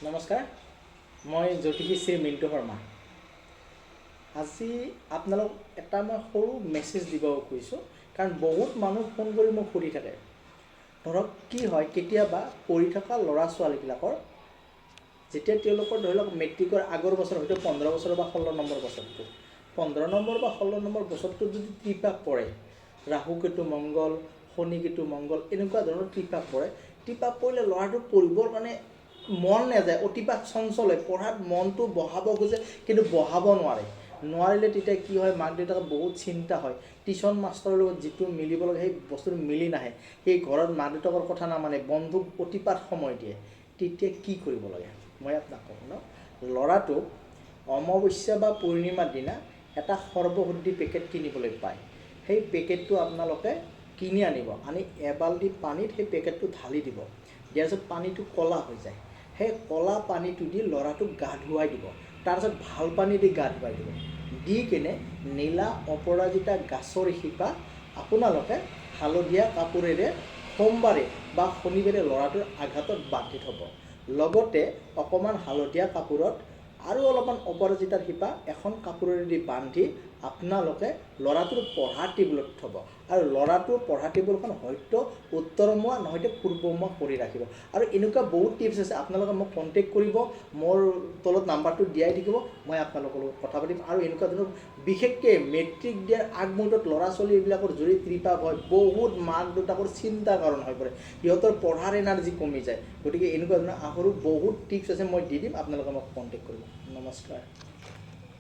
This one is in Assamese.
নমস্কাৰ, মই জ্যোতিষী শ্ৰী মিণ্টু শৰ্মা। আজি আপোনালোক এটা মই সৰু মেছেজ দিব খুজিছোঁ, কাৰণ বহুত মানুহ ফোন কৰি মোক সুধি থাকে। ধৰক কি হয়, কেতিয়াবা পঢ়ি থকা ল'ৰা ছোৱালীবিলাকৰ যেতিয়া তেওঁলোকৰ ধৰি লওক মেট্ৰিকৰ আগৰ বছৰ হয়তো 15 বছৰ বা 16 নম্বৰ বছৰটো 15 নম্বৰ বা 16 নম্বৰ বছৰটোত যদি ত্ৰিপাক পৰে, ৰাহু কেতু মংগল, শনি কেতু মংগল এনেকুৱা ধৰণৰ ত্ৰিপাক পৰে, ত্ৰিপাক পৰিলে ল'ৰাটো পঢ়িবৰ কাৰণে মন নাযায়, অতিপাত চঞ্চল হয়, পঢ়াত মনটো বহাব খোজে কিন্তু বহাব নোৱাৰিলে তেতিয়া কি হয়, মাক দেউতাকৰ বহুত চিন্তা হয়। টিউশ্যন মাষ্টৰৰ লগত যিটো মিলিব লাগে সেই বস্তুটো মিলি নাহে, সেই ঘৰত মা দেউতাকৰ কথা নামানে, বন্ধুক অতিপাত সময় দিয়ে। তেতিয়া কি কৰিব লাগে মই আপোনাক কওঁ ন। ল'ৰাটোক অমাৱস্যা বা পূৰ্ণিমাৰ দিনা এটা সৰ্বশুদ্ধি পেকেট কিনিবলৈ পায়। সেই পেকেটটো আপোনালোকে কিনি আনি এবাল্টি পানীত সেই পেকেটটো ঢালি দিব। দিয়াৰ পিছত পানীটো ক'লা হৈ যায়, সেই ক'লা পানীটো দি ল'ৰাটোক গা ধুৱাই দিব। তাৰপিছত ভাল পানী দি গা ধুৱাই দিব, দি কিনে নীলা অপৰাজিতা গাছৰ শিপা আপোনালোকে হালধীয়া কাপোৰেৰে সোমবাৰে বা শনিবাৰে ল'ৰাটোৰ আঘাতত বান্ধি থ'ব। লগতে অকণমান হালধীয়া কাপোৰত আৰু অলপমান অপৰাজিতাৰ শিপা এখন কাপোৰেৰে দি বান্ধি আপোনালোকে ল'ৰাটোৰ পঢ়া টেবুলত থ'ব। আৰু ল'ৰাটোৰ পঢ়া টেবুলখন হয়তো উত্তৰমুৱা নহয়তো পূৰ্বমুৱা কৰি ৰাখিব। আৰু এনেকুৱা বহুত টিপছ আছে, আপোনালোকে মোক কণ্টেক্ট কৰিব, মোৰ তলত নাম্বাৰটো দিয়াই থাকিব, মই আপোনালোকৰ লগত কথা পাতিম। আৰু এনেকুৱা ধৰণৰ বিশেষকৈ মেট্ৰিক দিয়াৰ আগমুহূৰ্তত ল'ৰা ছোৱালীবিলাকৰ যদি ত্ৰিপাক হয়, বহুত মাক দেউতাকৰ চিন্তাৰ কাৰণ হৈ পৰে, সিহঁতৰ পঢ়াৰ এনাৰ্জি কমি যায়। গতিকে এনেকুৱা ধৰণৰ আৰু বহুত টিপছ আছে, মই দি দিম, আপোনালোকে মোক কণ্টেক্ট কৰিব। নমস্কাৰ।